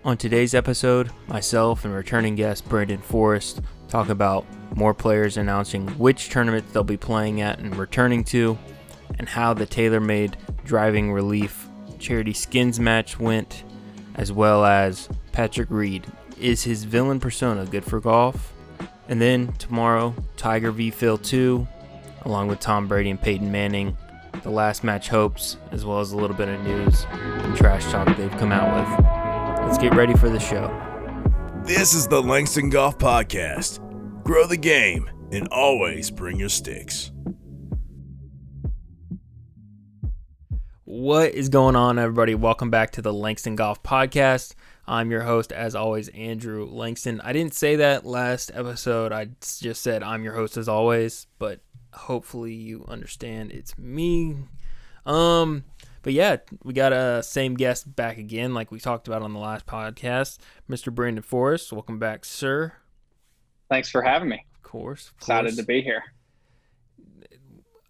On today's episode, myself and returning guest Brandon Foriest talk about more players announcing which tournaments they'll be playing at and returning to, and how the TaylorMade Driving Relief Charity Skins match went, as well as Patrick Reed. Is his villain persona good for golf? And then tomorrow, Tiger v. Phil 2, along with Tom Brady and Peyton Manning, the last match hopes, as well as a little bit of news and trash talk they've come out with. Let's get ready for the show. This is the Langston Golf Podcast. Grow the game and always bring your sticks. What is going on, everybody? Welcome back to the Langston Golf Podcast. I'm your host, as always, Andrew Langston. I didn't say that last episode. I just said I'm your host, as always, but hopefully you understand it's me. But yeah, we got a same guest back again, like we talked about on the last podcast, Mr. Brandon Foriest. Welcome back, sir. Thanks for having me. Of course. Excited to be here.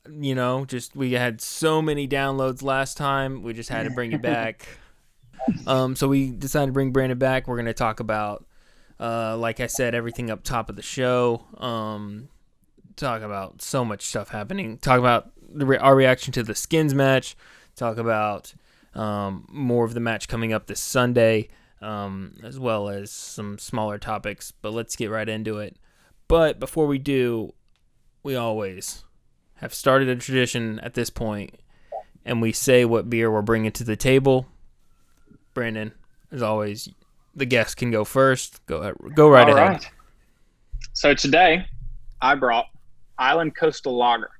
You know, we had so many downloads last time, we just had to bring you back. So we decided to bring Brandon back. We're going to talk about, like I said, everything up top of the show. Talk about so much stuff happening. Talk about our reaction to the Skins match. Talk about more of the match coming up this Sunday, as well as some smaller topics. But let's get right into it. But before we do, we always have started a tradition at this point, and we say what beer we're bringing to the table. Brandon, as always, the guest can go first. Go right ahead. Right. So today, I brought Island Coastal Lager.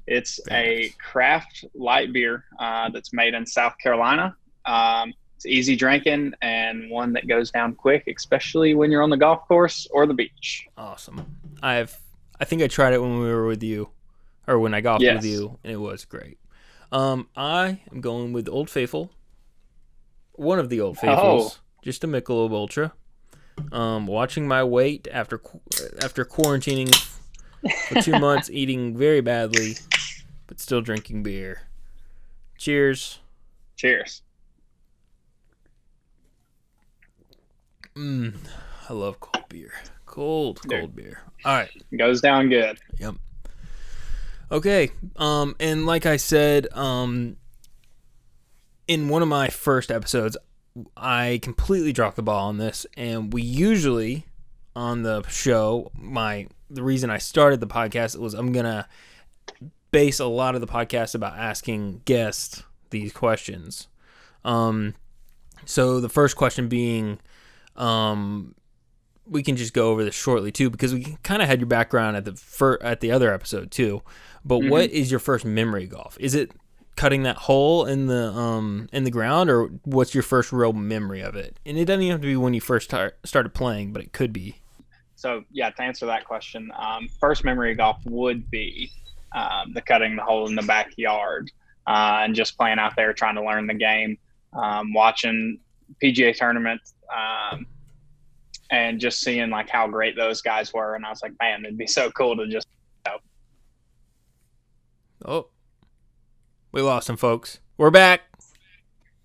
It's a craft light beer that's made in South Carolina. It's easy drinking and one that goes down quick, especially when you're on the golf course or the beach. Awesome. I think I tried it when we were with you, or when I golfed with you, and it was great. I am going with Old Faithful. One of the Old Faithfuls, just a Michelob Ultra. Watching my weight after quarantining for 2 months, eating very badly, but still drinking beer. Cheers. Cheers. I love cold beer. Cold beer. All right. Goes down good. Yep. Okay. And like I said, in one of my first episodes, I completely dropped the ball on this, and we usually on the show, the reason I started the podcast was I'm gonna base a lot of the podcast about asking guests these questions. So the first question being, we can just go over this shortly too, because we kind of had your background at the other episode too. But What is your first memory of golf? Is it cutting that hole in the ground, or what's your first real memory of it? And it doesn't even have to be when you first started playing, but it could be. So yeah, to answer that question, first memory of golf would be the cutting the hole in the backyard and just playing out there, trying to learn the game, watching PGA tournaments, and just seeing like how great those guys were. And I was like, man, it'd be so cool to just. Oh, we lost him, folks. We're back.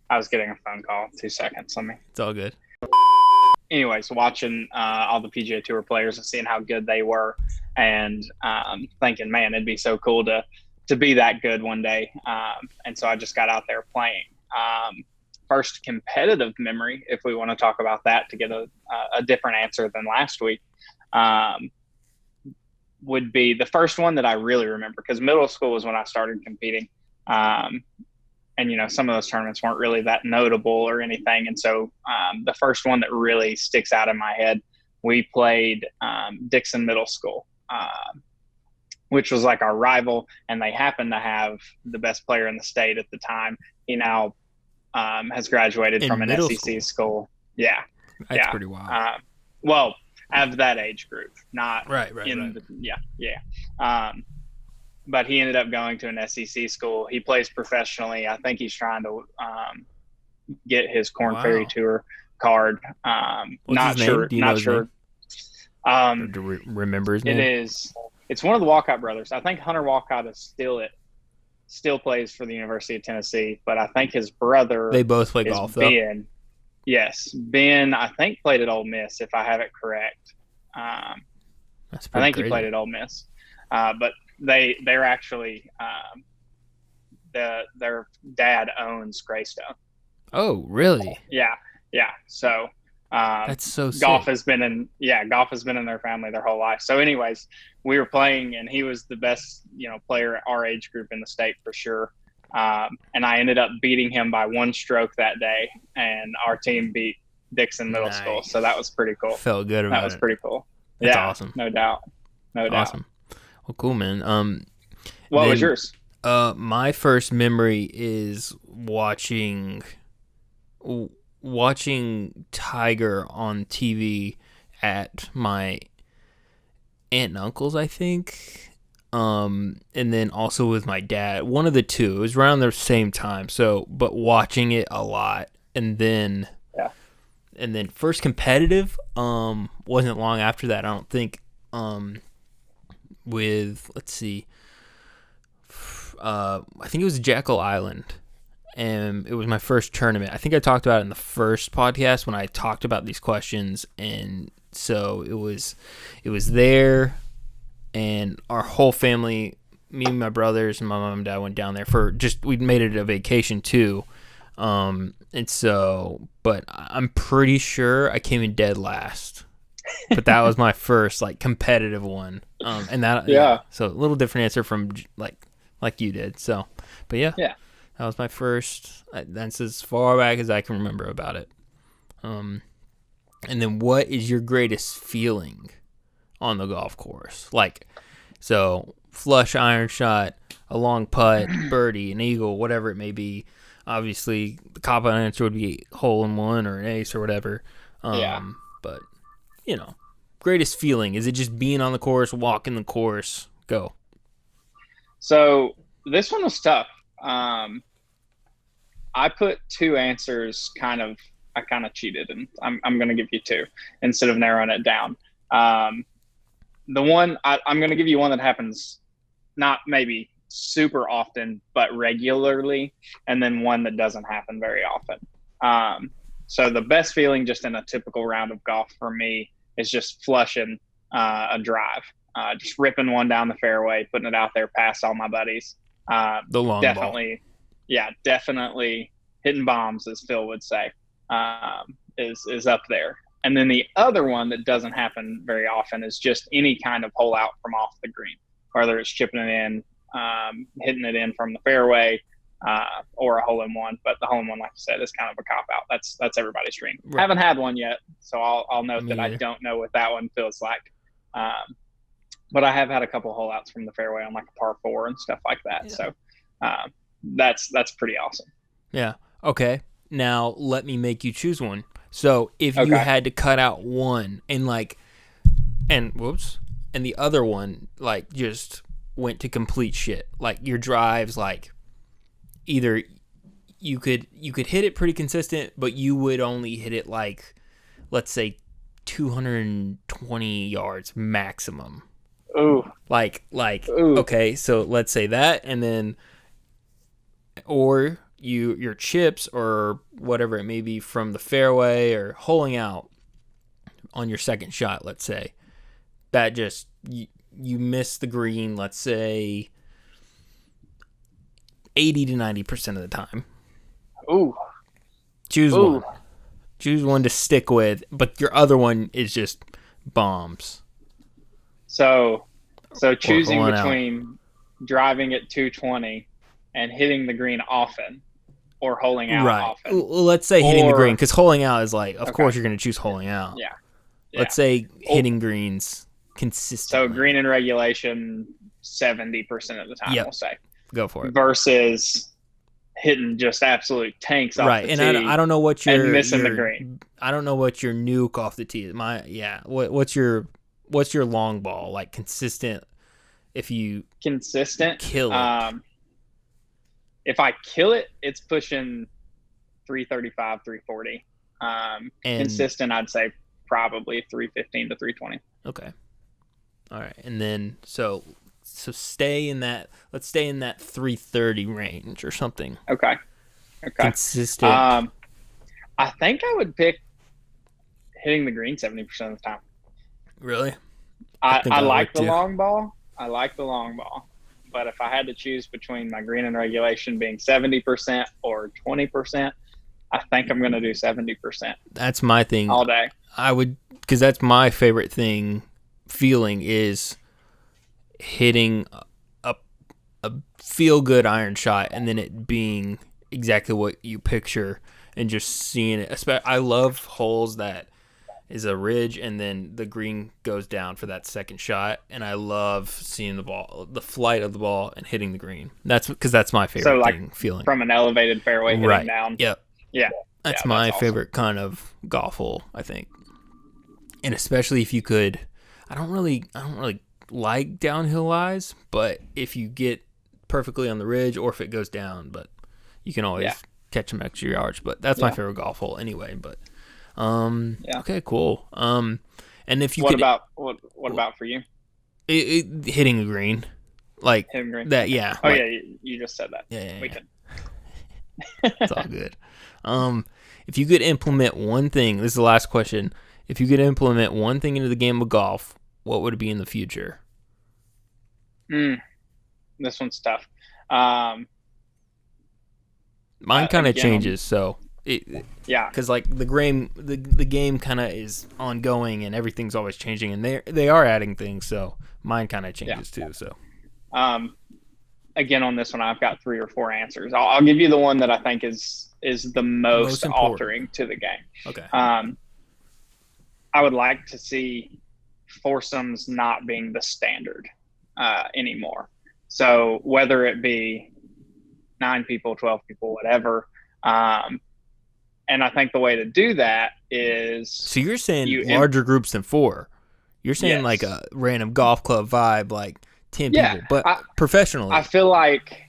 I was getting a phone call. 2 seconds. It's all good. Anyways, watching all the PGA Tour players and seeing how good they were, and thinking, man, it'd be so cool to be that good one day. And so I just got out there playing. First competitive memory, if we want to talk about that to get a different answer than last week, would be the first one that I really remember, because middle school was when I started competing. And, some of those tournaments weren't really that notable or anything. And so the first one that really sticks out in my head, we played Dixon Middle School, which was like our rival. And they happened to have the best player in the state at the time. He now has graduated from an SEC school. Yeah. That's pretty wild. Well, of that age group, not right. But he ended up going to an SEC school. He plays professionally. I think he's trying to get his Korn Ferry Tour card. Not sure. Not sure. Do you remember his name? It's one of the Walcott brothers. I think Hunter Walcott is still plays for the University of Tennessee, but I think his brother. They both play golf, though. Yes, Ben, I think played at Ole Miss, if I have it correct. Um, That's I pretty think he played crazy. at Ole Miss, but they're actually their dad owns Greystone. Oh, really? Yeah, yeah. So That's so golf sick. has been golf has been in their family their whole life. So, anyways, we were playing, and he was the best player at our age group in the state for sure. And I ended up beating him by one stroke that day, and our team beat Dixon Middle School. So that Nice. was pretty cool. Felt good That about was it. pretty cool. That's Yeah, awesome. no doubt, no doubt. Awesome. Well, cool, man. What was Then yours? my first memory is watching Tiger on TV at my aunt and uncle's, I think. And then also with my dad. One of the two. It was around the same time. So, but watching it a lot, Yeah, and then first competitive wasn't long after that. I don't think. With let's see. I think it was Jekyll Island, and it was my first tournament. I think I talked about it in the first podcast when I talked about these questions, and so it was there, and our whole family, me and my brothers and my mom and dad went down there for just we made it a vacation too, and so but I'm pretty sure I came in dead last. But that was my first like competitive one, and that yeah, so a little different answer from like you did. So, but yeah, yeah. that was my first. That's as far back as I can remember about it. And then what is your greatest feeling on the golf course? Like, so flush iron shot, a long putt, birdie, an eagle, whatever it may be. Obviously, the cop out answer would be hole in one or an ace or whatever. Yeah. But greatest feeling, is it just being on the course, walking the course, go? So this one was tough. I put two answers. I kind of cheated, and I'm going to give you two instead of narrowing it down. The one I'm going to give you one that happens not maybe super often, but regularly, and then one that doesn't happen very often. So the best feeling just in a typical round of golf for me is just flushing a drive, just ripping one down the fairway, putting it out there past all my buddies. The long ball. Definitely hitting bombs, as Phil would say, is up there. And then the other one that doesn't happen very often is just any kind of hole out from off the green, whether it's chipping it in, hitting it in from the fairway, or a hole in one. But the hole in one, like I said, is kind of a cop out. That's everybody's dream. Right. Haven't had one yet, so I'll note Me that either. I don't know what that one feels like. But I have had a couple hole outs from the fairway on like a par 4 and stuff like that. Yeah. So that's pretty awesome. Yeah. Okay. Now let me make you choose one. So if you had to cut out one and the other one like just went to complete shit, like your drives, like either you could hit it pretty consistent, but you would only hit it like, let's say 220 yards maximum. Ooh. Ooh. Okay, so let's say that, and then or your chips or whatever it may be from the fairway or holing out on your second shot, let's say that just you miss the green, let's say 80 to 90% of the time. Ooh. Choose one. Choose one to stick with, but your other one is just bombs. So choosing between driving at 220 and hitting the green often, or holing out often. Well, let's say hitting the green, because holing out is like, of course you're going to choose holing out. Yeah. Let's say hitting greens consistently. So green in regulation 70% of the time, we'll say. Go for it. Versus hitting just absolute tanks off the tee. And I don't know what your and missing the green. I don't know what your nuke off the tee is. What's your long ball, like consistent? If you kill it. If I kill it, it's pushing 335, 340. Consistent, I'd say probably 315 to 320. Okay. All right. And then so stay in that. Let's stay in that 330 range or something. Okay. Consistent. I think I would pick hitting the green 70% of the time. Really? I like the too. long ball. I like the long ball. But if I had to choose between my green and regulation being 70% or 20%, I think I'm going to do 70%. That's my thing. All day. I would, because that's my favorite feeling is hitting a feel good iron shot and then it being exactly what you picture and just seeing it. I love holes that is a ridge and then the green goes down for that second shot, and I love seeing the flight of the ball and hitting the green. That's because that's my favorite feeling from an elevated fairway hitting down. Yep. Yeah. That's my favorite kind of golf hole, I think. And especially if you could, I don't really like downhill lies, but if you get perfectly on the ridge or if it goes down, but you can always catch some extra yards. But that's my favorite golf hole anyway. But okay, cool. And if you what about for you? Hitting a green, like hitting green. That, yeah. Oh yeah, you just said that. Yeah. We can. It's all good. If you could implement one thing, this is the last question. If you could implement one thing into the game of golf, what would it be in the future? This one's tough. Mine kind of changes, so because like the game kind of is ongoing and everything's always changing, and they are adding things, so mine kind of changes too. So, again, on this one, I've got 3 or 4 answers. I'll give you the one that I think is the most altering to the game. Okay. I would like to see foursomes not being the standard anymore. So whether it be 9 people, 12 people, whatever. And I think the way to do that is... So you're saying larger groups than 4. You're saying like a random golf club vibe, like 10 people, but professionally. I feel like...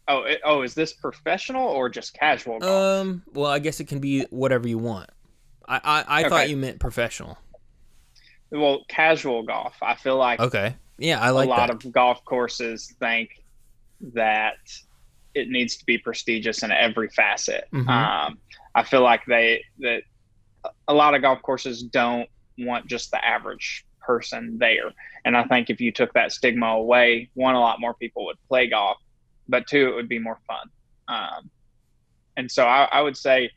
Oh, is this professional or just casual golf? Well, I guess it can be whatever you want. I thought you meant professional. Well, casual golf. I feel like yeah, I like a lot of golf courses think that it needs to be prestigious in every facet. Mm-hmm. I feel like that a lot of golf courses don't want just the average person there. And I think if you took that stigma away, 1, a lot more people would play golf, but 2, it would be more fun. And so I would say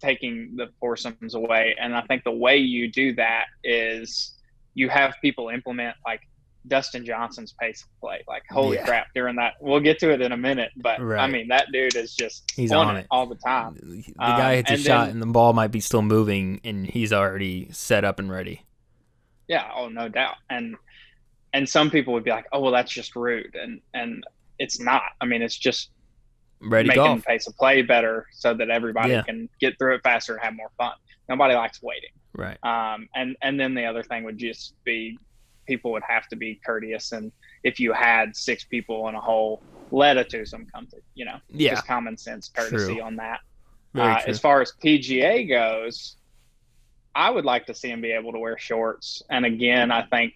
taking the foursomes away. And I think the way you do that is you have people implement like Dustin Johnson's pace of play. Like, holy crap, during that, we'll get to it in a minute, but I mean, that dude is he's on it all the time. The guy hits a shot and the ball might be still moving and he's already set up and ready. Yeah. Oh, no doubt. And some people would be like, oh, well, that's just rude. And it's not. I mean, it's just making the pace of play better so that everybody can get through it faster and have more fun. Nobody likes waiting. Right. And then the other thing would just be people would have to be courteous. And if you had 6 people in a hole, let a twosome come to, just common sense courtesy on that. As far as PGA goes, I would like to see them be able to wear shorts. And again, I think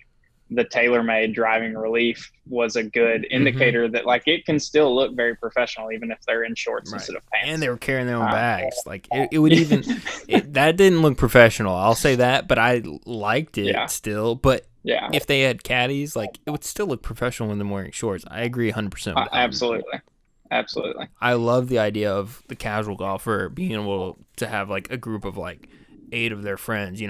the TaylorMade driving relief was a good indicator that like it can still look very professional even if they're in shorts instead of pants. And they were carrying their own bags. Like it would even that didn't look professional. I'll say that, but I liked it still. But if they had caddies, like it would still look professional when they're wearing shorts. I agree 100% with that. Absolutely. I love the idea of the casual golfer being able to have like a group of like 8 of their friends,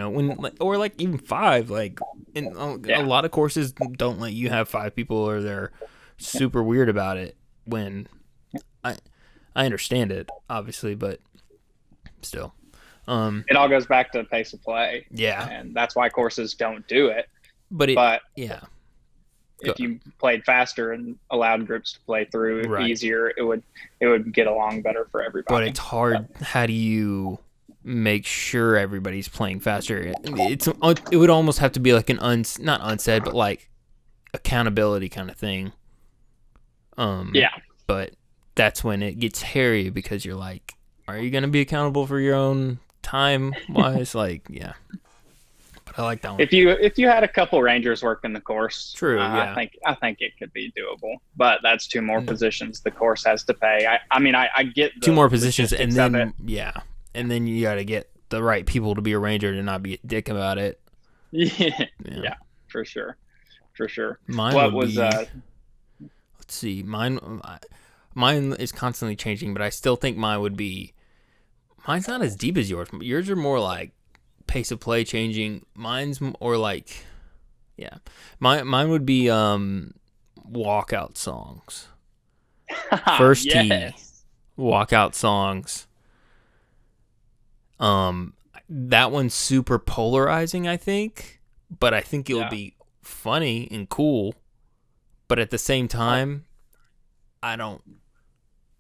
or like even 5, like a lot of courses don't let you have 5 people or they're super weird about it. When I understand it obviously, but still, it all goes back to pace of play. Yeah. And that's why courses don't do it. But if you played faster and allowed groups to play through easier, it would get along better for everybody. But it's hard. How do you make sure everybody's playing faster? It would almost have to be like an not unsaid, but like accountability kind of thing. But that's when it gets hairy because you're like, are you going to be accountable for your own time wise? Like, yeah. But I like that one. If you had a couple rangers working the course, True, yeah. I think it could be doable. But that's two more Yeah. positions the course has to pay. I mean, I get the Two more positions, and logistics of it. then and then you got to get the right people to be a ranger to not be a dick about it. Yeah, for sure. Mine What would was be. Let's see, mine is constantly changing, but I still think mine would be. Mine's not as deep as yours. Yours are more like pace of play changing. Mine's more like, yeah, mine would be walkout songs. First tee, walkout songs. That one's super polarizing, I think, but I think it would be funny and cool. But at the same time, I don't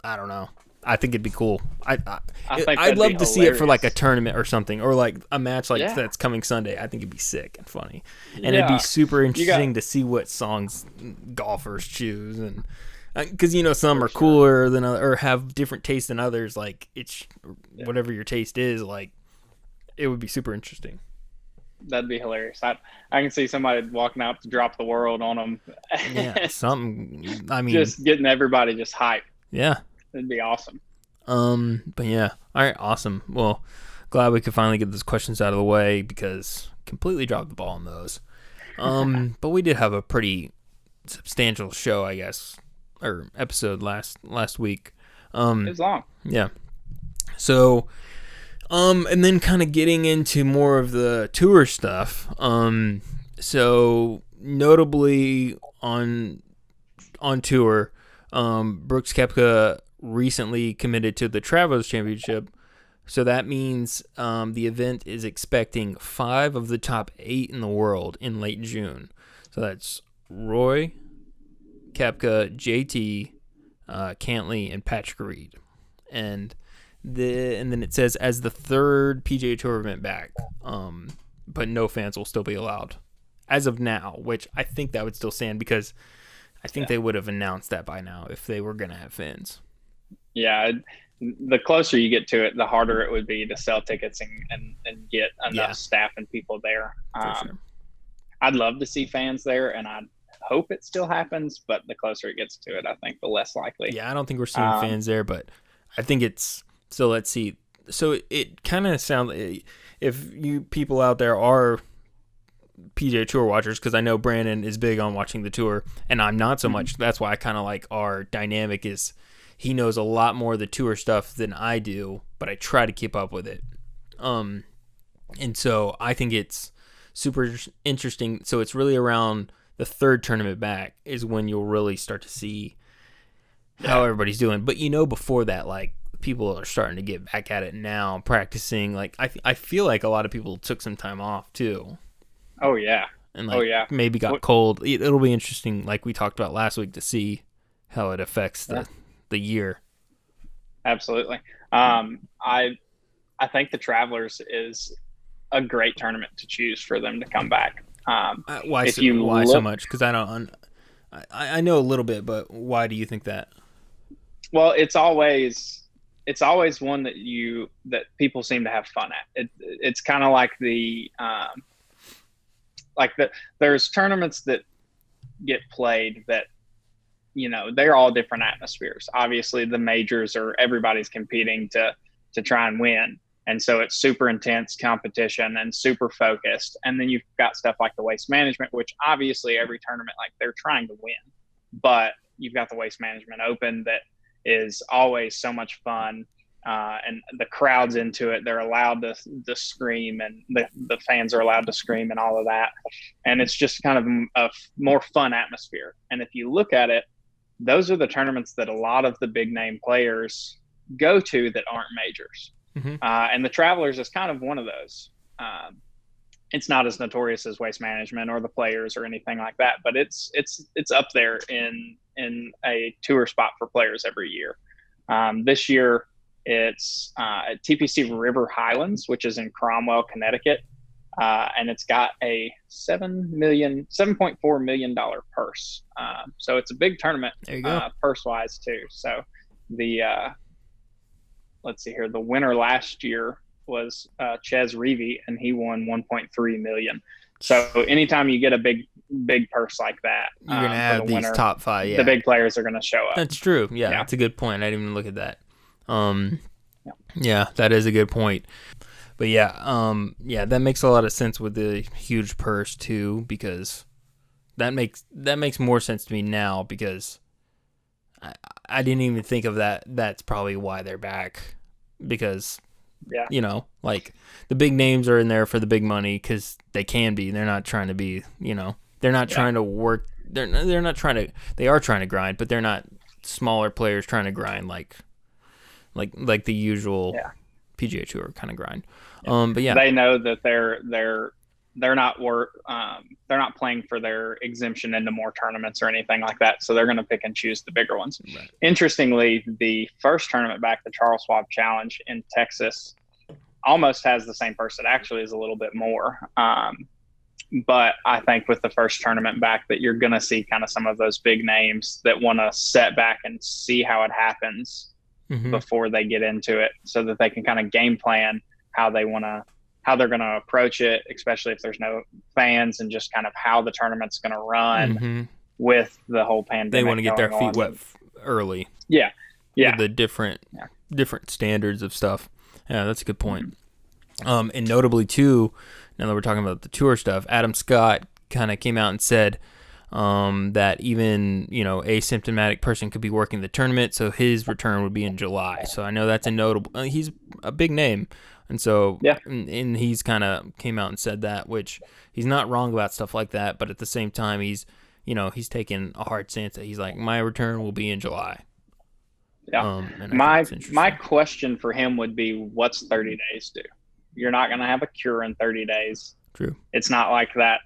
know. I think it'd be cool. I'd love to see it for like a tournament or something, or like a match like that's coming Sunday. I think it'd be sick and funny, and it'd be super interesting to see what songs golfers choose, and because some are cooler than or have different tastes than others. Like it's whatever your taste is, like it would be super interesting. That'd be hilarious. I can see somebody walking out to drop the world on them. Yeah, something. I mean, just getting everybody just hyped. Yeah. It'd be awesome. But yeah. All right, awesome. Well, glad we could finally get those questions out of the way because completely dropped the ball on those. But we did have a pretty substantial show, I guess, or episode last week. It was long. Yeah. So, and then kind of getting into more of the tour stuff. So notably on tour, Brooks Koepka recently committed to the Travelers Championship. So that means the event is expecting 5 of the top 8 in the world in late June. So that's Roy, Koepka, JT, Cantley, and Patrick Reed. And then it says as the third PGA Tour event back, but no fans will still be allowed as of now, which I think that would still stand because I think they would have announced that by now if they were going to have fans. Yeah, the closer you get to it, the harder it would be to sell tickets and get enough staff and people there. Sure. I'd love to see fans there, and I hope it still happens, but the closer it gets to it, I think the less likely. Yeah, I don't think we're seeing fans there, but I think it's – so let's see. So it kind of sounds – if you people out there are PGA Tour watchers, because I know Brandon is big on watching the tour, and I'm not so much. That's why I kind of like our dynamic is – he knows a lot more of the tour stuff than I do, but I try to keep up with it. And so I think it's super interesting. So it's really around the third tournament back is when you'll really start to see how everybody's doing. But before that, like people are starting to get back at it now, practicing. Like I feel like a lot of people took some time off too. Oh yeah. And maybe got cold. It'll be interesting, like we talked about last week, to see how it affects the year. Absolutely. I think the Travelers is a great tournament to choose for them to come back. Why so much? Because I know a little bit, but why do you think that? Well, it's always one that people seem to have fun at. It's kind of like there's tournaments that get played that they're all different atmospheres. Obviously, the majors are everybody's competing to try and win. And so it's super intense competition and super focused. And then you've got stuff like the Waste Management, which obviously every tournament, like they're trying to win. But you've got the Waste Management Open that is always so much fun. And the crowd's into it. They're allowed to scream, and the fans are allowed to scream and all of that. And it's just kind of a more fun atmosphere. And if you look at it, those are the tournaments that a lot of the big name players go to that aren't majors. Mm-hmm. And the Travelers is kind of one of those. It's not as notorious as Waste Management or the Players or anything like that, but it's up there in a tour spot for players every year. This year it's at TPC River Highlands, which is in Cromwell, Connecticut. And it's got a $7.4 million purse. So it's a big tournament, purse wise too. So let's see here. The winner last year was Ches Reavie, and he won 1.3 million. So anytime you get a big purse like that, you're gonna have the these winner, top 5. Yeah, the big players are going to show up. that's true. Yeah, that's a good point. I didn't even look at that. Yeah, that is a good point. But yeah, that makes a lot of sense with the huge purse too, because that makes more sense to me now, because I didn't even think of that. That's probably why they're back, because like the big names are in there for the big money because they can be. They're not trying to be, they're not trying to work. They're not trying to. They are trying to grind, but they're not smaller players trying to grind like the usual PGA Tour kind of grind. But yeah, they know that they're not playing for their exemption into more tournaments or anything like that. So they're going to pick and choose the bigger ones. Right. Interestingly, the first tournament back, the Charles Schwab Challenge in Texas, almost has the same purse. It actually is a little bit more. But I think with the first tournament back that you're going to see kind of some of those big names that want to set back and see how it happens before they get into it, so that they can kind of game plan how they're going to approach it, especially if there's no fans, and just kind of how the tournament's going to run with the whole pandemic. They want to get their feet wet early. Yeah. With the different standards of stuff. Yeah, that's a good point. And notably too, now that we're talking about the tour stuff, Adam Scott kind of came out and said that even asymptomatic person could be working the tournament, so his return would be in July. So I know that's a notable. He's a big name, and so and he's kind of came out and said that, which he's not wrong about stuff like that. But at the same time, he's taking a hard stance that he's like, my return will be in July. Yeah. My question for him would be, what's 30 days do? You're not going to have a cure in 30 days. True. It's not like that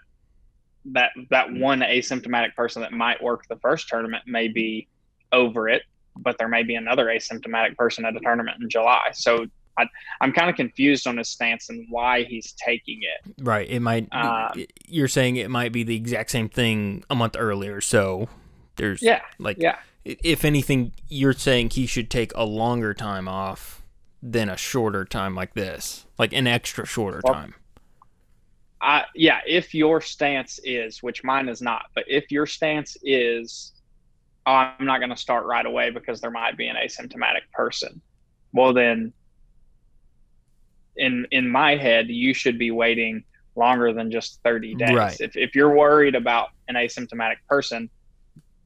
one asymptomatic person that might work the first tournament may be over it, but there may be another asymptomatic person at a tournament in July. So I'm kind of confused on his stance and why he's taking it. Right. It might. You're saying it might be the exact same thing a month earlier. So there's if anything, you're saying he should take a longer time off than a shorter time like this, like an extra shorter time. If your stance is, which mine is not, but if your stance is, I'm not going to start right away because there might be an asymptomatic person, well then, in my head, you should be waiting longer than just 30 days. Right. If you're worried about an asymptomatic person,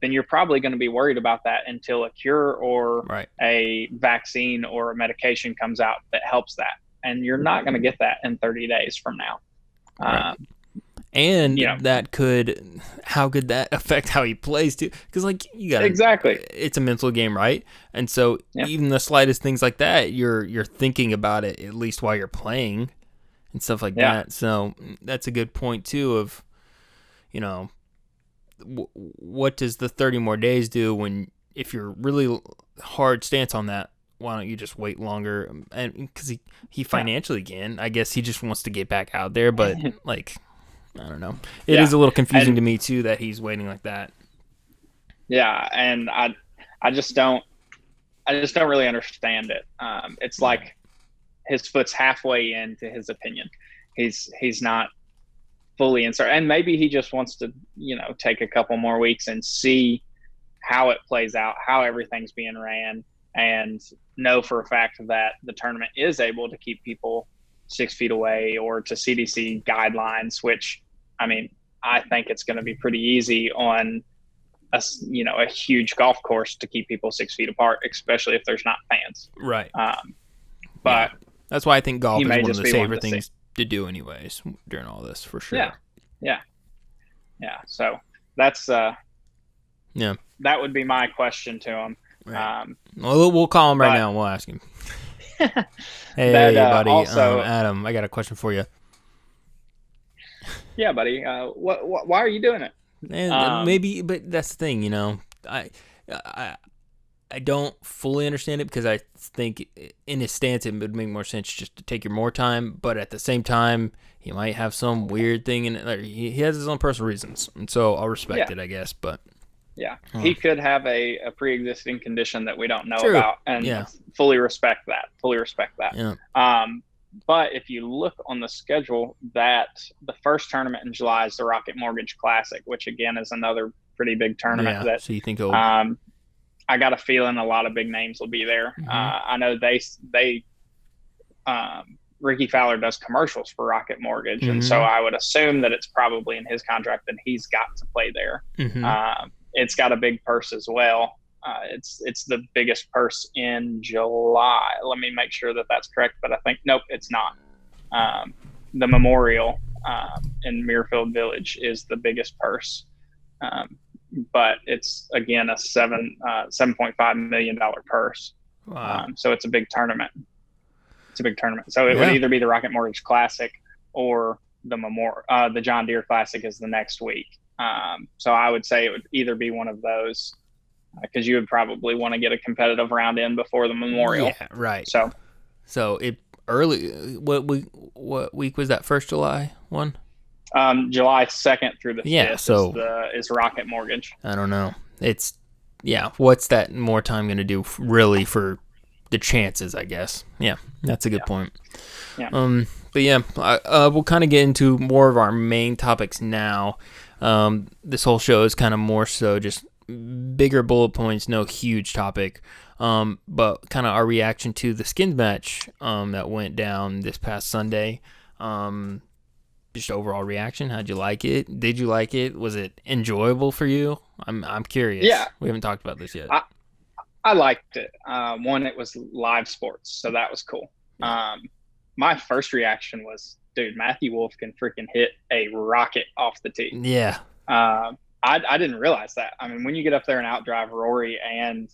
then you're probably going to be worried about that until a cure or a vaccine or a medication comes out that helps that. And you're not going to get that in 30 days from now. Right. How could that affect how he plays too? Because you got exactly, it's a mental game, right? And so even the slightest things like that, you're thinking about it at least while you're playing and stuff like that. So that's a good point too. Of what does the 30 more days do if you're really hard stance on that? Why don't you just wait longer? And because he financially can, I guess he just wants to get back out there, but I don't know. It is a little confusing to me too that he's waiting like that. Yeah, and I just don't really understand it. It's like his foot's halfway into his opinion. He's not fully insert, and maybe he just wants to take a couple more weeks and see how it plays out, how everything's being ran, and know for a fact that the tournament is able to keep people 6 feet away or to CDC guidelines, which I think it's going to be pretty easy on a huge golf course to keep people 6 feet apart, especially if there's not fans. Right. But that's why I think golf is one of the safer things to do anyways during all this, for sure. Yeah. So that's that would be my question to him. Right. We'll call him right now and we'll ask him. Hey, buddy. Also, Adam, I got a question for you. Yeah, buddy. Why are you doing it? Maybe, but that's the thing. I don't fully understand it, because I think in his stance it would make more sense just to take your more time, but at the same time he might have some weird thing in it. He has his own personal reasons, and so I'll respect it, I guess. But he could have a pre-existing condition that we don't know about, and fully respect that. But if you look on the schedule, that the first tournament in July is the Rocket Mortgage Classic, which again is another pretty big tournament. Yeah. That So you think it'll? I got a feeling a lot of big names will be there. I know Ricky Fowler does commercials for Rocket Mortgage, and so I would assume that it's probably in his contract that he's got to play there. It's got a big purse as well. It's the biggest purse in July. Let me make sure that that's correct, but I think nope, it's not. The Memorial in Muirfield Village is the biggest purse, but it's again a $7.5 million purse. Wow. So it's a big tournament. It's a big tournament. So it would either be the Rocket Mortgage Classic or the John Deere Classic is the next week. So I would say it would either be one of those because you would probably want to get a competitive round in before the Memorial. Yeah, right. So it early. What week was that? First July one? July 2nd through the 5th. Yeah. So is Rocket Mortgage. I don't know. What's that more time going to do really for the chances, I guess. Yeah, that's a good point. Yeah. But yeah, we'll kind of get into more of our main topics now. This whole show is kind of more so just bigger bullet points, no huge topic. But kind of our reaction to the skins match that went down this past Sunday. Just overall reaction. How'd you like it? Did you like it? Was it enjoyable for you? I'm curious. Yeah. We haven't talked about this yet. I liked it. One, it was live sports, so that was cool. My first reaction was, dude, Matthew Wolf can freaking hit a rocket off the tee. Yeah. I didn't realize that. I mean, when you get up there and outdrive Rory and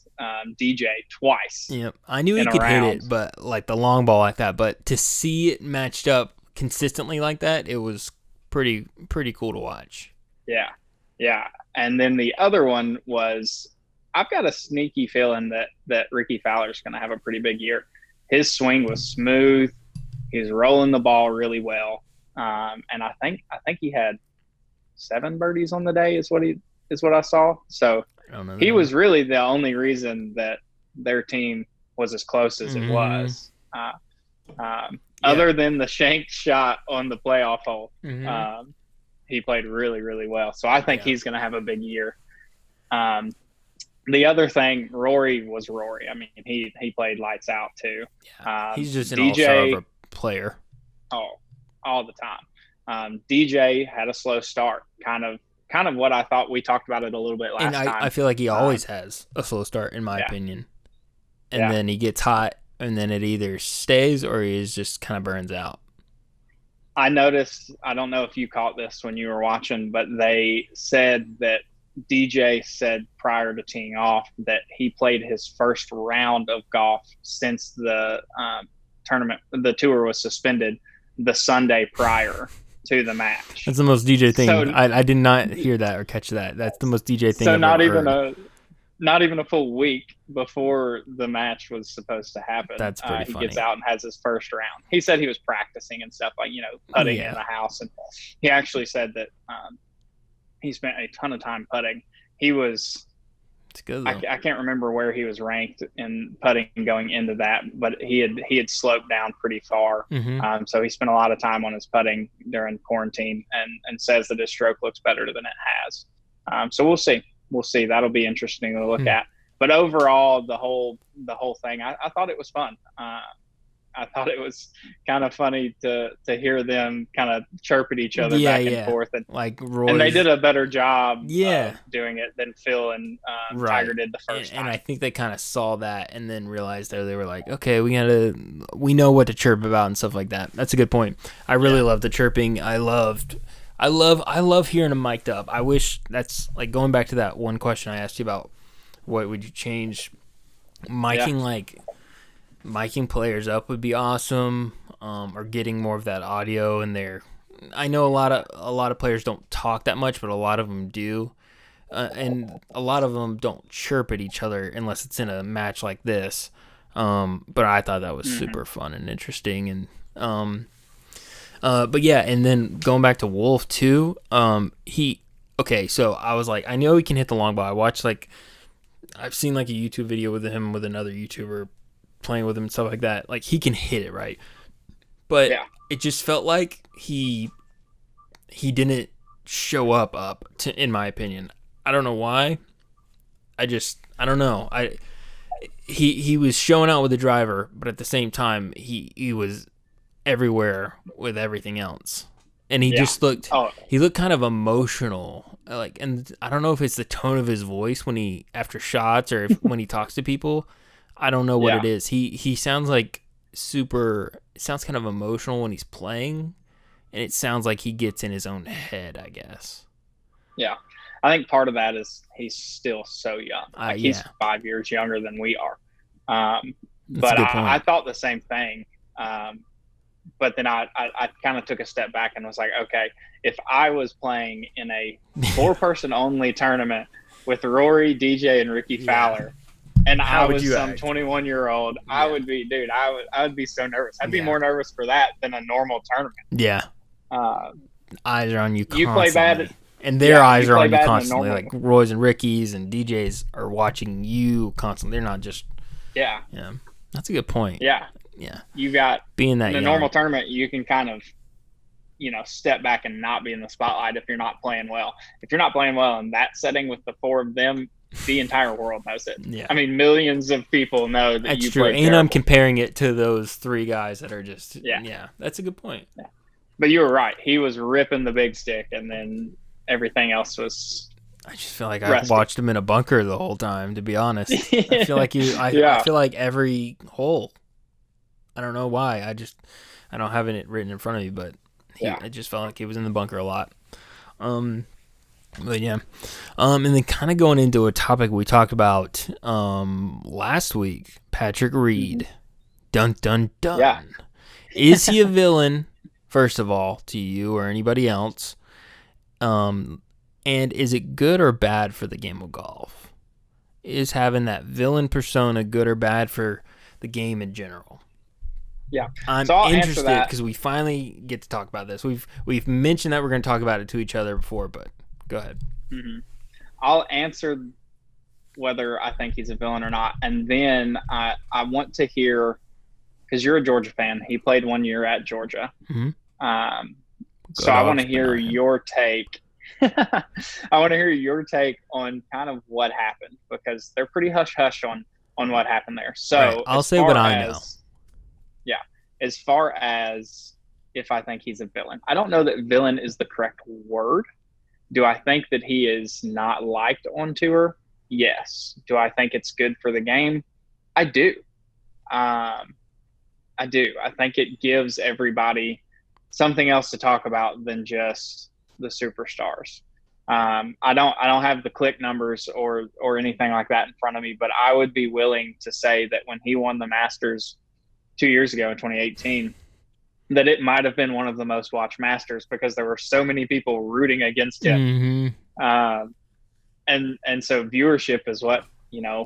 DJ twice. Yep. I knew he could hit it, but like the long ball like that. But to see it matched up consistently like that, it was pretty cool to watch. Yeah. Yeah. And then the other one was, I've got a sneaky feeling that Ricky Fowler's going to have a pretty big year. His swing was smooth. He's rolling the ball really well. And I think he had 7 birdies on the day is what I saw. So he was really the only reason that their team was as close as it was. Other than the shanked shot on the playoff hole, he played really, really well. So I think he's going to have a big year. The other thing, Rory was Rory. I mean, he played lights out too. Yeah, he's just an DJ, all-star of a player. Oh, all the time. DJ had a slow start, kind of what I thought. We talked about it a little bit last time. I feel like he always has a slow start, in my opinion. And then he gets hot, and then it either stays or he just kind of burns out. I noticed, I don't know if you caught this when you were watching, but they said that DJ said prior to teeing off that he played his first round of golf since the the tour was suspended the Sunday prior to the match. That's the most DJ thing. So, I did not hear that or catch that. That's the most DJ thing. So not even a full week before the match was supposed to happen. That's pretty funny. He gets out and has his first round. He said he was practicing and stuff, like, putting in the house, and he actually said that he spent a ton of time putting. He was, it's good, I can't remember where he was ranked in putting going into that, but he had sloped down pretty far. So he spent a lot of time on his putting during quarantine, and says that his stroke looks better than it has. So we'll see. That'll be interesting to look at. But overall, the whole thing, I thought it was fun. I thought it was kind of funny to hear them kind of chirp at each other back and forth, and like and they did a better job of doing it than Phil and Tiger did the first time. And I think they kind of saw that and then realized that they were like, okay, we know what to chirp about and stuff like that. That's a good point. I really love the chirping. I love hearing them mic'd up. I wish that's like going back to that one question I asked you about what would you change. Miking players up would be awesome, or getting more of that audio in there. I know a lot of players don't talk that much, but a lot of them do, and a lot of them don't chirp at each other unless it's in a match like this. But I thought that was super fun and interesting, and but yeah, and then going back to Wolf too, so I was like, I know he can hit the long ball. I've seen like a YouTube video with him with another YouTuber playing with him and stuff like that. Like, he can hit it right, but Yeah. it just felt like he didn't show up in my opinion. I don't know why. I don't know. He was showing out with the driver, but at the same time he was everywhere with everything else. And he just looked kind of emotional. Like, and I don't know if it's the tone of his voice when he after shots or when he talks to people. I don't know what it is. He sounds like sounds kind of emotional when he's playing, and it sounds like he gets in his own head, I guess. Yeah. I think part of that is he's still so young. He's 5 years younger than we are. But I thought the same thing. But then I kind of took a step back and was like, okay, if I was playing in a 4-person only tournament with Rory, DJ, and Ricky Fowler, and I was some 21-year-old, I would be, dude, I would be so nervous. I'd be more nervous for that than a normal tournament. Yeah. Eyes are on you constantly. You play bad. And their eyes are on you constantly. Like Roy's and Ricky's and DJs are watching you constantly. They're not just. Yeah. Yeah. That's a good point. Yeah. Yeah. You got being that in a normal tournament, you can kind of, step back and not be in the spotlight if you're not playing well. If you're not playing well in that setting with the 4 of them, the entire world knows it. Yeah. I mean, millions of people know that that's you true. play And terrible. I'm comparing it to those 3 guys that are just. Yeah. That's a good point. Yeah. But you were right. He was ripping the big stick, and then everything else was. I just feel like I watched him in a bunker the whole time. To be honest, I feel like I feel like every hole. I don't know why. I don't have it written in front of me, but I just felt like he was in the bunker a lot. But yeah, and then kind of going into a topic we talked about last week, Patrick Reed. Dun dun dun. Yeah. Is he a villain? First of all, to you or anybody else, and is it good or bad for the game of golf? Is having that villain persona good or bad for the game in general? Yeah, I'm interested because we finally get to talk about this. We've mentioned that we're going to talk about it to each other before, but go ahead. Mm-hmm. I'll answer whether I think he's a villain or not, and then I want to hear, because you're a Georgia fan. He played 1 year at Georgia. Mm-hmm. So I want to hear your take. I want to hear your take on kind of what happened, because they're pretty hush-hush on what happened there. So right. I'll say what I know. Yeah. As far as if I think he's a villain, I don't know that villain is the correct word. Do I think that he is not liked on tour? Yes. Do I think it's good for the game? I do. I do. I think it gives everybody something else to talk about than just the superstars. I don't have the click numbers or anything like that in front of me, but I would be willing to say that when he won the Masters 2 years ago in 2018, that it might have been one of the most watched Masters because there were so many people rooting against him. Mm-hmm. And so viewership is what,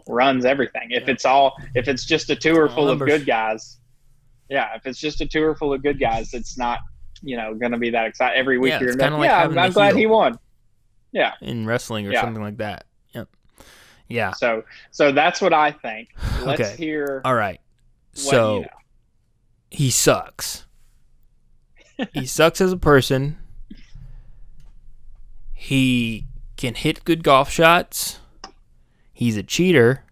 runs everything. If it's just a tour full of good guys, if it's just a tour full of good guys, it's not, going to be that exciting every week. You're kind of like I'm glad he won. Yeah. In wrestling or something like that. Yep. Yeah. So that's what I think. Let's hear. All right. So he sucks. He sucks as a person. He can hit good golf shots. He's a cheater.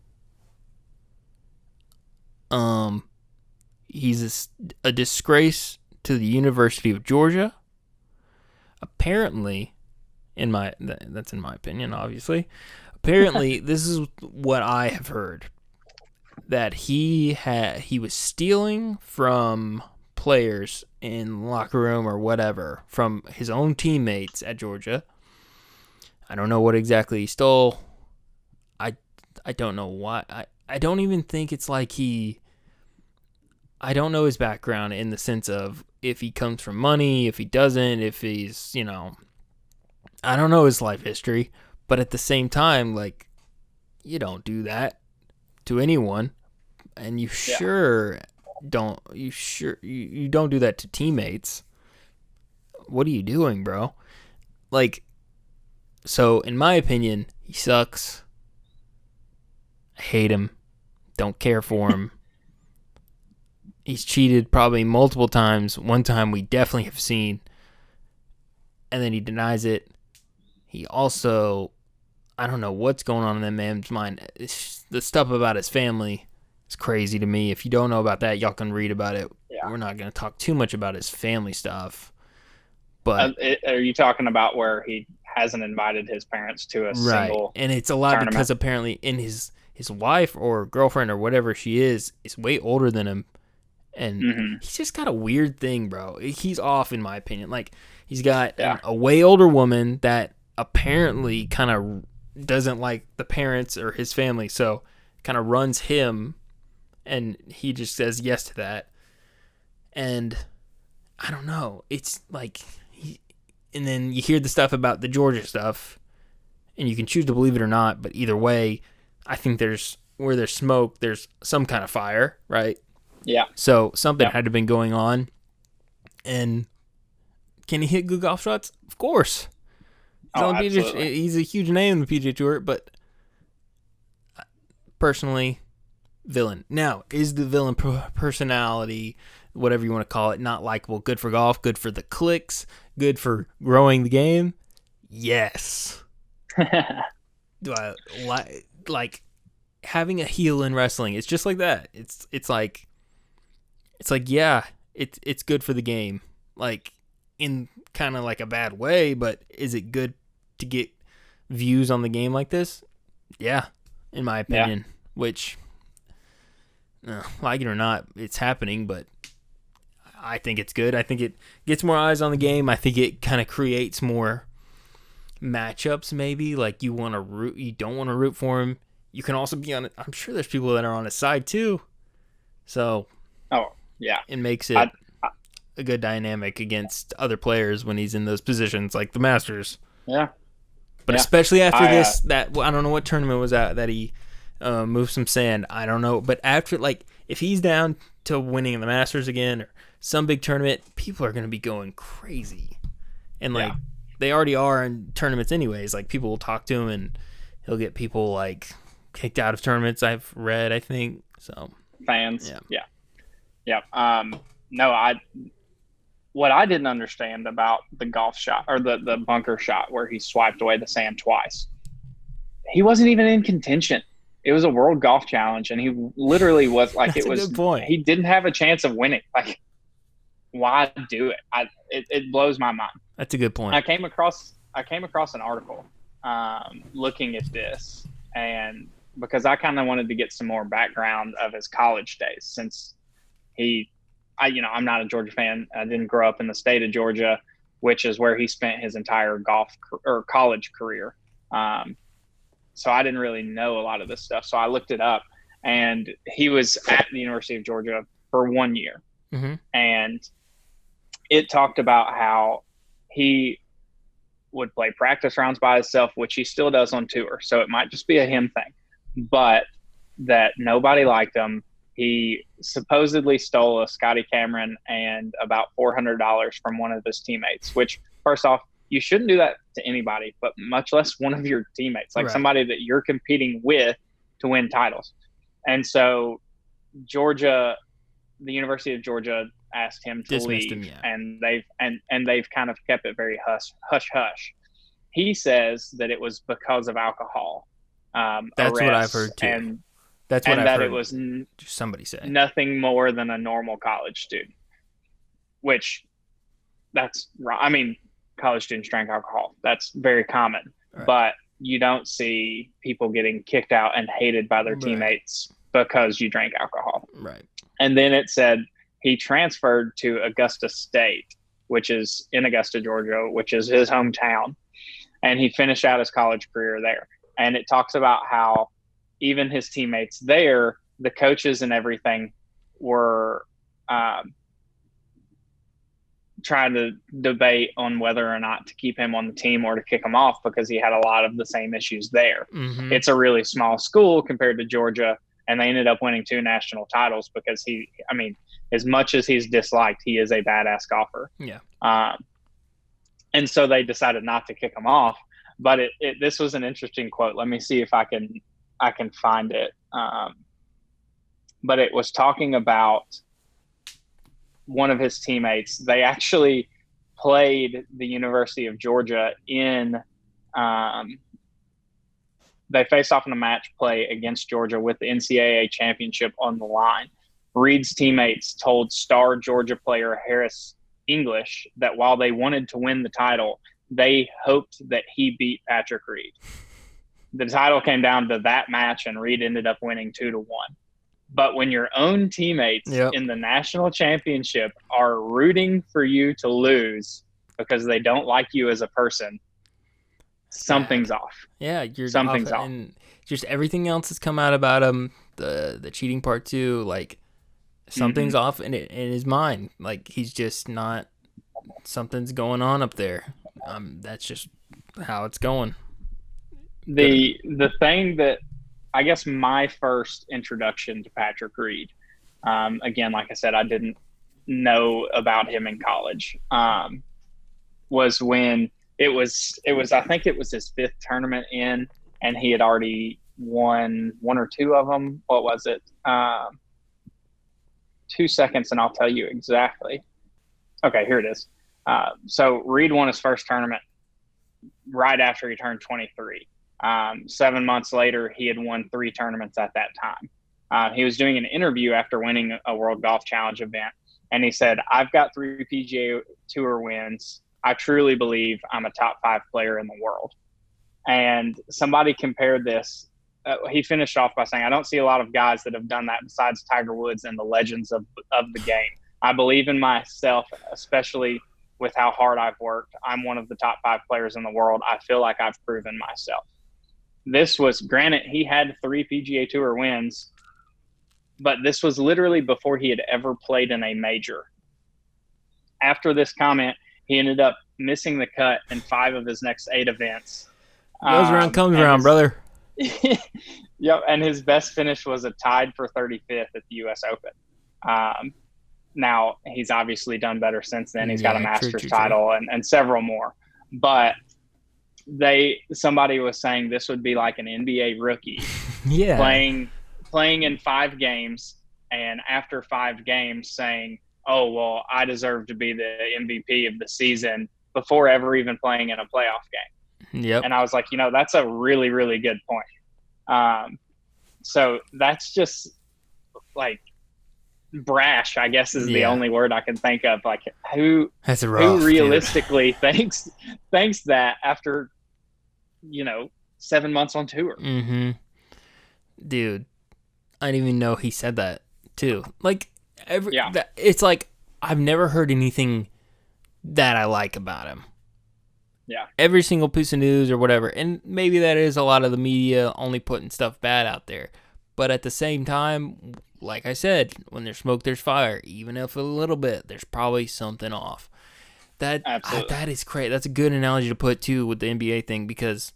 He's a disgrace to the University of Georgia. Apparently, that's in my opinion, obviously. Apparently, this is what I have heard, that he was stealing from players in locker room or whatever from his own teammates at Georgia. I don't know what exactly he stole. I don't know why. I don't even think it's like I don't know his background in the sense of if he comes from money, if he doesn't, if he's, I don't know his life history, but at the same time, like, you don't do that to anyone, and you don't do that to teammates. What are you doing, bro? Like, so in my opinion, he sucks. I hate him. Don't care for him. He's cheated probably multiple times. One time we definitely have seen, and then he denies it. He also, I don't know what's going on in that man's mind. The stuff about his family is crazy to me. If you don't know about that, y'all can read about it. Yeah. We're not going to talk too much about his family stuff. But are you talking about where he hasn't invited his parents to a single and it's a lot tournament? Because apparently in his wife or girlfriend or whatever she is way older than him. And he's just got a weird thing, bro. He's off, in my opinion. Like, he's got a way older woman that apparently kind of doesn't like the parents or his family, so kind of runs him, and he just says yes to that. And I don't know. It's like, and then you hear the stuff about the Georgia stuff, and you can choose to believe it or not, but either way, I think where there's smoke, there's some kind of fire, right? Yeah. So something had to have been going on. And can he hit good golf shots? Of course. He's a huge name in the PGA Tour, but personally, villain. Now, is the villain personality, whatever you want to call it, not likable? Good for golf, good for the clicks, good for growing the game? Yes. Do I like having a heel in wrestling? It's just like that. It's like, yeah, it's good for the game, like in kind of like a bad way, but is it good to get views on the game like this? Yeah, in my opinion. Which, like it or not, it's happening, but I think it's good. I think it gets more eyes on the game. I think it kind of creates more matchups, maybe. Like, you don't want to root for him. You can also be on it. I'm sure there's people that are on his side too. So, yeah, it makes it a good dynamic against other players when he's in those positions, like the Masters. Yeah. But especially after this, I don't know what tournament was that he moved some sand. I don't know. But after, like, if he's down to winning the Masters again or some big tournament, people are going to be going crazy. And, like, they already are in tournaments anyways. Like, people will talk to him and he'll get people, like, kicked out of tournaments, I've read, I think. So fans. Yeah. No, what I didn't understand about the golf shot or the bunker shot where he swiped away the sand twice, he wasn't even in contention. It was a World Golf Challenge, and he literally was like, That's a good point. He didn't have a chance of winning. Like, why do it? It blows my mind. That's a good point. I came across an article looking at this, and because I kind of wanted to get some more background of his college days, since I'm not a Georgia fan. I didn't grow up in the state of Georgia, which is where he spent his entire college career. So I didn't really know a lot of this stuff. So I looked it up, and he was at the University of Georgia for 1 year. Mm-hmm. And it talked about how he would play practice rounds by himself, which he still does on tour. So it might just be a him thing, but that nobody liked him. He supposedly stole a Scotty Cameron and about $400 from one of his teammates, which, first off, you shouldn't do that to anybody, but much less one of your teammates, like somebody that you're competing with to win titles. And so the University of Georgia asked him to leave, and they've kind of kept it very hush. He says that it was because of alcohol. That's what I've heard too. And that's what I've heard. It was somebody say nothing more than a normal college student, which that's wrong. I mean, college students drank alcohol. That's very common, right. But you don't see people getting kicked out and hated by their teammates because you drank alcohol. Right. And then it said he transferred to Augusta State, which is in Augusta, Georgia, which is his hometown. And he finished out his college career there. And it talks about how even his teammates there, the coaches and everything, were trying to debate on whether or not to keep him on the team or to kick him off because he had a lot of the same issues there. Mm-hmm. It's a really small school compared to Georgia, and they ended up winning 2 national titles because as much as he's disliked, he is a badass golfer. Yeah. And so they decided not to kick him off. But this was an interesting quote. Let me see if I can find it. But it was talking about one of his teammates. They actually played the University of Georgia in they faced off in a match play against Georgia with the NCAA championship on the line. Reed's teammates told star Georgia player Harris English that while they wanted to win the title, they hoped that he beat Patrick Reed. The title came down to that match, and Reed ended up winning 2-1. But when your own teammates in the national championship are rooting for you to lose because they don't like you as a person, something's off. Yeah, something's off. And just everything else has come out about him. The cheating part too, like something's off in his mind. Like he's just not. Something's going on up there. That's just how it's going. The thing that I guess my first introduction to Patrick Reed, again, like I said, I didn't know about him in college, was when it was I think it was his 5th tournament in, and he had already won 1 or 2 of them. What was it? 2 seconds, and I'll tell you exactly. Okay, here it is. So Reed won his first tournament right after he turned 23. 7 months later, he had won 3 tournaments at that time. He was doing an interview after winning a World Golf Challenge event, and he said, "I've got 3 PGA Tour wins. I truly believe I'm a top 5 player in the world." And somebody compared this. He finished off by saying, "I don't see a lot of guys that have done that besides Tiger Woods and the legends of the game. I believe in myself, especially with how hard I've worked. I'm one of the top 5 players in the world. I feel like I've proven myself." This was, granted, he had 3 PGA Tour wins, but this was literally before he had ever played in a major. After this comment, he ended up missing the cut in 5 of his next 8 events. Goes around, comes around, brother. Yep, and his best finish was a tied for 35th at the U.S. Open. Now, he's obviously done better since then. He's got a Masters title and several more. But somebody was saying this would be like an NBA rookie playing in 5 games, and after 5 games saying, "Oh, well, I deserve to be the MVP of the season," before ever even playing in a playoff game. Yep. And I was like, that's a really, really good point. So that's just like brash, I guess, is the only word I can think of. Like who realistically thinks that after 7 months on tour? Mm-hmm. Dude, I didn't even know he said that too. Like it's like I've never heard anything that I like about him. Yeah. Every single piece of news or whatever, and maybe that is a lot of the media only putting stuff bad out there. But at the same time, like I said, when there's smoke, there's fire. Even if a little bit, there's probably something off. That is great. That's a good analogy to put too with the NBA thing, because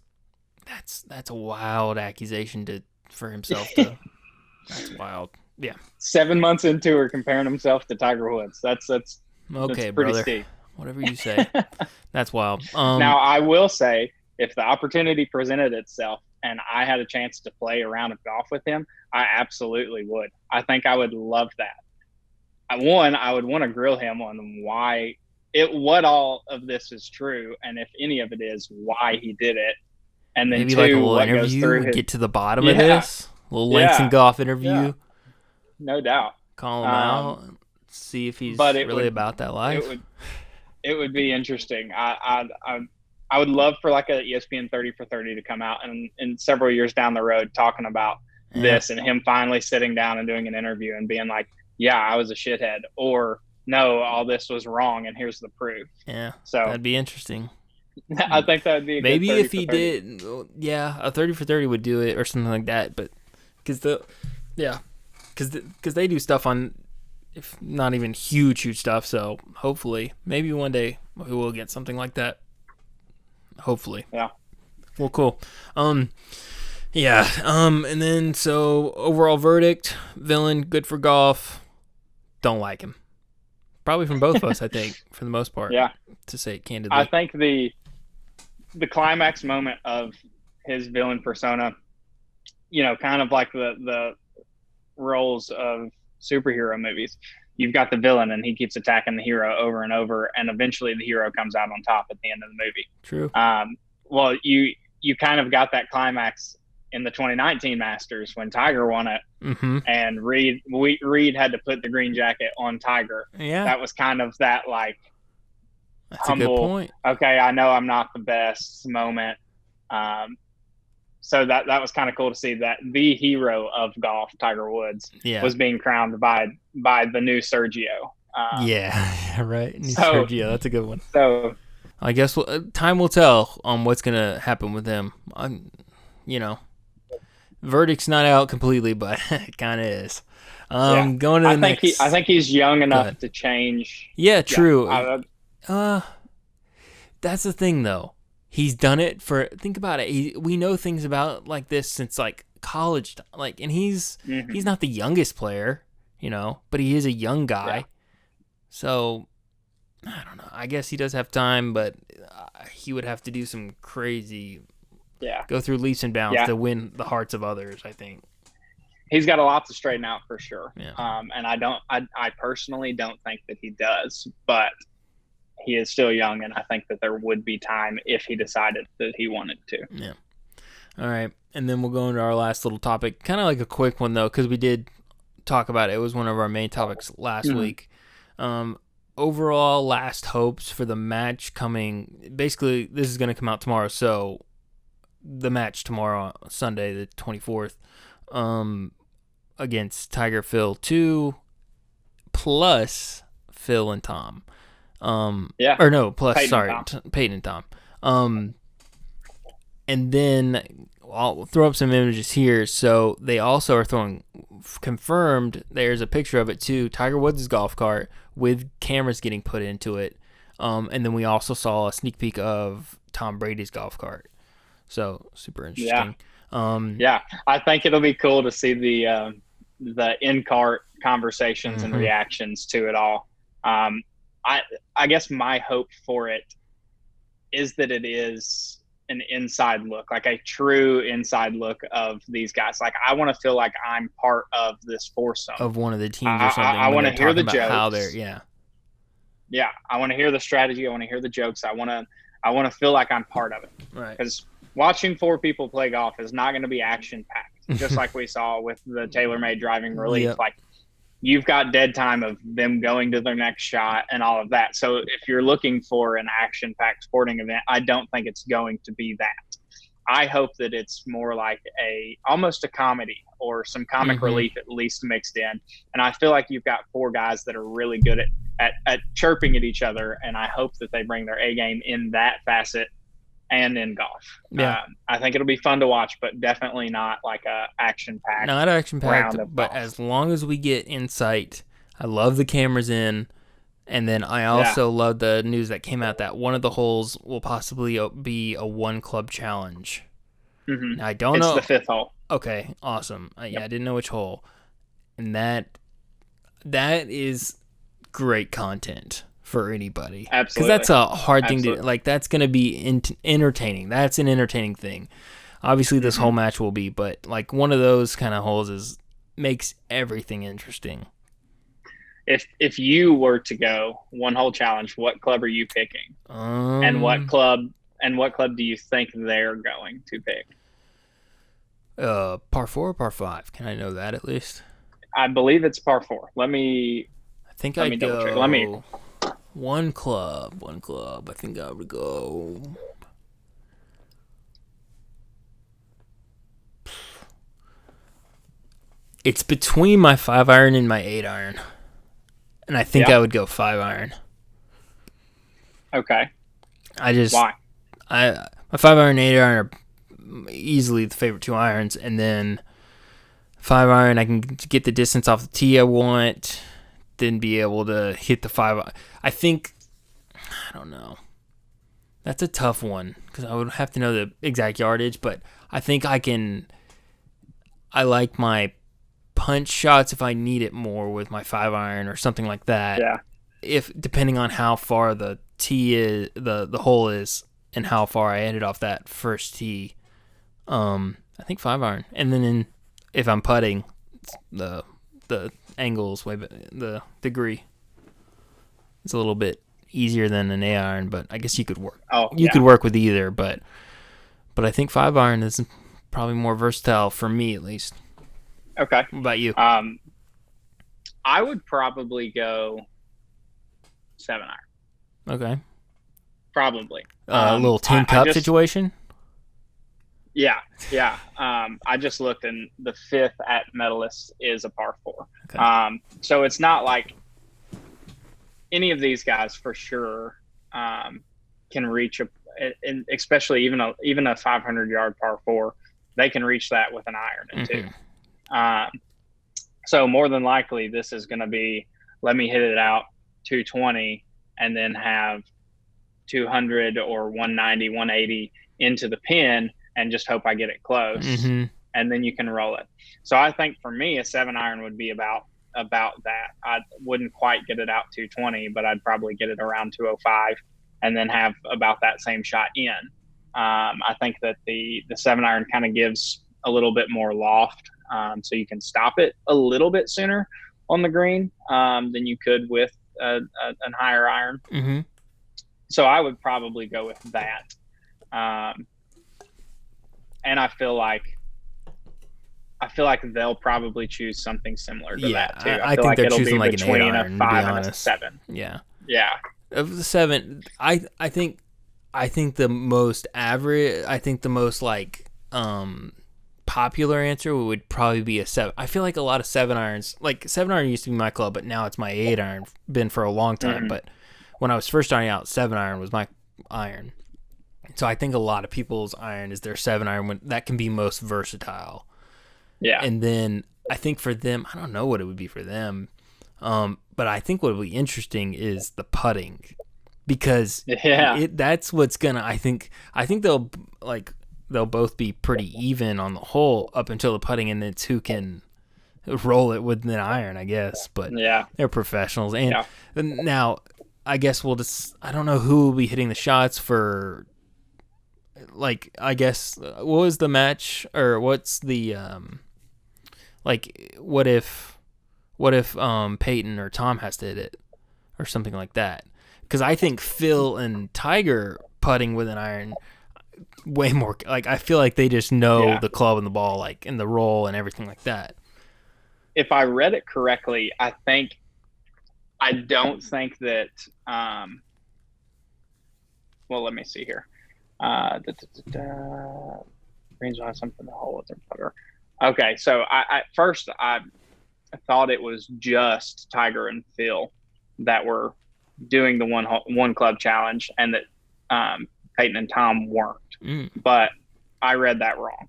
that's a wild accusation for himself to. That's wild. Yeah. 7 months into tour comparing himself to Tiger Woods. That's okay, pretty brother. steep. Whatever you say. That's wild. Now, I will say, if the opportunity presented itself and I had a chance to play a round of golf with him, I absolutely would. I think I would love that. I would want to grill him on what all of this is true, and if any of it is, why he did it. And then maybe like a little interview, get to the bottom of this. A little Langston Golf interview. Yeah. No doubt. Call him out, see if he's really about that life. It would be interesting. I would love for like a ESPN 30 for 30 to come out and in several years down the road talking about this, and him finally sitting down and doing an interview and being like, "Yeah, I was a shithead," or "No, all this was wrong and here's the proof." Yeah, so that'd be interesting. I think that would be maybe if he did, a 30 for 30 would do it or something like that. But because they do stuff on, if not even huge stuff. So hopefully, maybe one day we will get something like that. Hopefully. Yeah. Well, cool. And then so overall verdict: villain, good for golf. Don't like him. Probably from both of us, I think, for the most part. Yeah. To say it candidly. I think the climax moment of his villain persona, kind of like the roles of superhero movies. you've got the villain and he keeps attacking the hero over and over, and eventually the hero comes out on top at the end of the movie. True. Well, you kind of got that climax in the 2019 Masters when Tiger won it, and Reed had to put the green jacket on Tiger. Yeah, that was kind of that like that's humble. A good point. Okay, I know I'm not the best moment. So that was kind of cool to see that the hero of golf, Tiger Woods, was being crowned by the new Sergio. Right. New Sergio, that's a good one. So I guess time will tell on what's gonna happen with him. Verdict's not out completely, but it kind of is. Going to the next. I think he's young enough to change. Yeah, true. That's the thing, though. He's done it for. Think about it. We know things about like this since like college, and he's not the youngest player, but he is a young guy. Yeah. So I don't know. I guess he does have time, but he would have to do some crazy. Yeah. Go through leaps and bounds to win the hearts of others, I think. He's got a lot to straighten out for sure. Yeah. And I personally don't think that he does, but he is still young, and I think that there would be time if he decided that he wanted to. Yeah. All right. And then we'll go into our last little topic. Kind of like a quick one, though, because we did talk about it. It was one of our main topics last week. Overall, last hopes for the match coming. Basically, this is going to come out tomorrow, so the match tomorrow, Sunday, the 24th, against Tiger Phil 2, plus Phil and Tom. Or no, plus, Peyton and Tom. And then I'll throw up some images here. So they also are throwing, confirmed, there's a picture of it too, Tiger Woods' golf cart with cameras getting put into it. And then we also saw a sneak peek of Tom Brady's golf cart. So super interesting. I think it'll be cool to see the in-cart conversations and reactions to it all. I guess my hope for it is that it is an inside look, like a true inside look of these guys. Like I want to feel like I'm part of this foursome of one of the teams or something. I want to hear the jokes. How they're, yeah. I want to hear the strategy. I want to hear the jokes. I want to feel like I'm part of it. Right. Because watching four people play golf is not going to be action packed, just like we saw with the TaylorMade driving relief. Yep. Like you've got dead time of them going to their next shot and all of that. So if you're looking for an action packed sporting event, I don't think it's going to be that. I hope that it's more like almost a comedy or some comic relief at least mixed in. And I feel like you've got four guys that are really good at chirping at each other. And I hope that they bring their A game in that facet and in golf. Yeah. I think it'll be fun to watch, but definitely not like a action-packed. Not action-packed, but golf. As long as we get insight, I love the cameras in, and then I also love the news that came out that one of the holes will possibly be a one-club challenge. Now, I don't know. It's the fifth hole. Okay, awesome. I didn't know which hole. And that is great content for anybody. Absolutely. Because that's a hard thing to, like, that's going to be entertaining. That's an entertaining thing. Obviously, this whole match will be, but, like, one of those kind of holes makes everything interesting. If you were to go one hole challenge, what club are you picking? And what club do you think they're going to pick? Par 4 or par 5? Can I know that at least? I believe it's par 4. Let me go. Check. Let me. One club. I think I would go. It's between my 5-iron and my 8-iron. And I think I would go 5-iron. Okay. Why? My 5-iron and 8-iron are easily the favorite 2 irons. And then 5-iron, I can get the distance off the tee I want. Then be able to hit the 5. I don't know. That's a tough one because I would have to know the exact yardage, but I think I like my punch shots if I need it more with my 5-iron or something like that. Yeah. If depending on how far the tee is, the hole is, and how far I ended off that first tee, I think 5-iron. And then if I'm putting, the the angle is the degree. It's a little bit easier than an 8-iron, but I guess you could work. You could work with either, but I think 5-iron is probably more versatile for me at least. Okay. What about you? I would probably go 7-iron. Okay. Probably. A little tin cup situation? Yeah. I just looked, and the 5th at Medalist is a par 4. Okay. So it's not like any of these guys for sure can reach and especially even a 500-yard par 4, they can reach that with an iron or two. So more than likely, this is going to be, let me hit it out 220 and then have 200 or 190, 180 into the pin and just hope I get it close. And then you can roll it. So I think for me, a 7-iron would be about that. I wouldn't quite get it out 220, but I'd probably get it around 205 and then have about that same shot in. I think that the 7-iron kind of gives a little bit more loft, so you can stop it a little bit sooner on the green than you could with a higher iron. So I would probably go with that. And I feel like they'll probably choose something similar to that too. I think like they're choosing like an between 8-iron, a 5 to be and honest. a 7. Yeah. Of the 7, I think the most average, I think the most like popular answer would probably be a 7. I feel like a lot of 7-irons, like 7-iron used to be my club, but now it's my 8-iron, been for a long time. But when I was first starting out, 7-iron was my iron. So I think a lot of people's iron is their 7-iron when that can be most versatile. Yeah. And then I think for them, I don't know what it would be for them, but I think what would be interesting is the putting, because that's what's gonna. I think they'll both be pretty even on the hole up until the putting, and it's who can roll it with an iron, I guess. But they're professionals, and now I guess I don't know who will be hitting the shots for. Like, I guess, what was the match, or what's the what if Peyton or Tom has to hit it or something like that? Because I think Phil and Tiger putting with an iron way more, like, I feel like they just know the club and the ball, like, and the roll and everything like that. If I read it correctly, I don't think that well, let me see here. Greens will have something to hold with their putter. Okay, so I first thought it was just Tiger and Phil that were doing the one club challenge, and that Peyton and Tom weren't. But I read that wrong.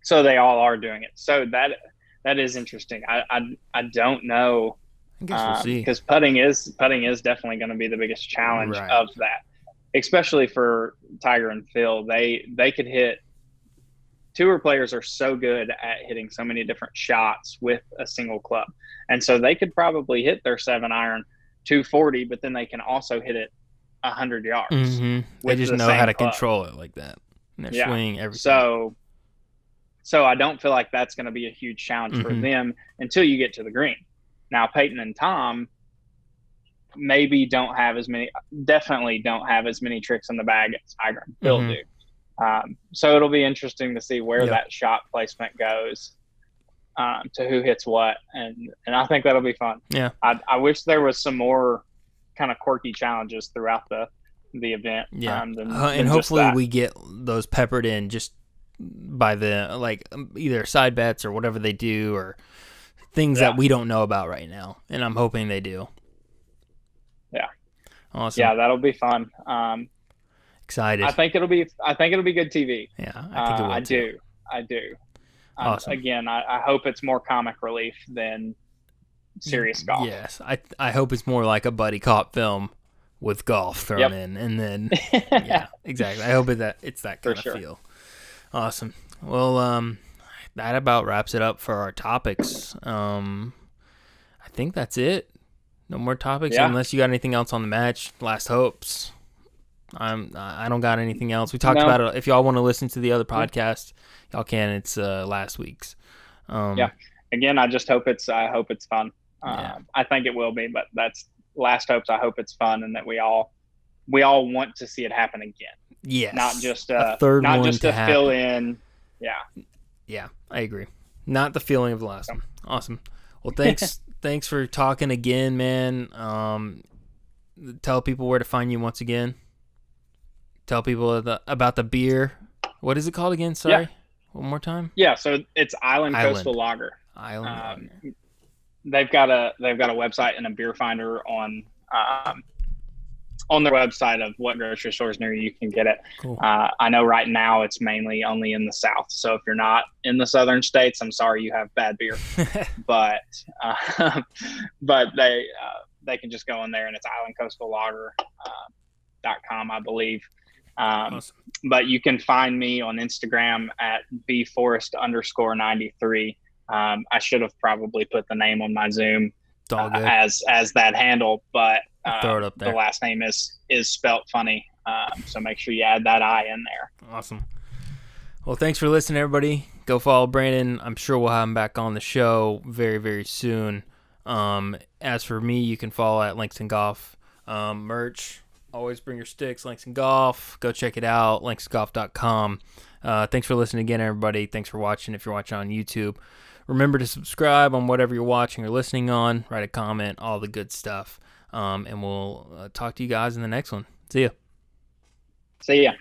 So they all are doing it. So that is interesting. I don't know. I guess we'll see. Because putting is definitely going to be the biggest challenge of that. Especially for Tiger and Phil, they could hit. Tour players are so good at hitting so many different shots with a single club, and so they could probably hit their 7-iron 240, but then they can also hit it 100 yards. They just know how to control it like that. And they're swinging everything. So I don't feel like that's going to be a huge challenge for them until you get to the green. Now Peyton and Tom definitely don't have as many tricks in the bag as Tiger and Phil do. So it'll be interesting to see where that shot placement goes, to who hits what, and I think that'll be fun. Yeah, I wish there was some more kind of quirky challenges throughout the event. And hopefully we get those peppered in just by the either side bets or whatever they do, or things that we don't know about right now, and I'm hoping they do. Yeah. Awesome. Yeah, that'll be fun. Excited. I think it'll be good TV. Yeah, I think it will too. I do. Awesome. Again, I hope it's more comic relief than serious golf. Yes, I hope it's more like a buddy cop film with golf thrown in, and then yeah, exactly. I hope it's that kind of feel. Awesome. Well, that about wraps it up for our topics. I think that's it. No more topics unless you got anything else on the match. Last hopes. I don't got anything else. We talked about it. If y'all want to listen to the other podcast, y'all can. It's last week's. again, I hope it's fun. Yeah. I think it will be, but that's last hopes. I hope it's fun and that we all want to see it happen again. Not Yes. just A third not one just to to fill happen. in. Yeah. Yeah, I agree. Not the feeling of the last So. one. Awesome. Well, thanks for talking again, man. Tell people where to find you once again. Tell people about the beer. What is it called again? Yeah. Sorry. One more time. Yeah. So it's Island Coastal Island. Lager. Island Um, Lager. they've got a website and a beer finder on their website of what grocery stores near you can get it. Cool. I know right now it's mainly only in the South. So if you're not in the southern states, I'm sorry you have bad beer. But but they can just go in there and it's islandcoastallager.com, I believe. Awesome. But you can find me on Instagram at bforest_93. I should have probably put the name on my Zoom It's all good. as that handle, but Throw it up the there. last name is spelt funny. So make sure you add that I in there. Awesome. Well, thanks for listening, everybody. Go follow Brandon. I'm sure we'll have him back on the show very, very soon. As for me, you can follow at Langston Golf. Merch. Always bring your sticks, Langston Golf. Go check it out, langstonGolf.com. Thanks for listening again, everybody. Thanks for watching if you're watching on YouTube. Remember to subscribe on whatever you're watching or listening on. Write a comment, all the good stuff. And we'll talk to you guys in the next one. See ya. See ya.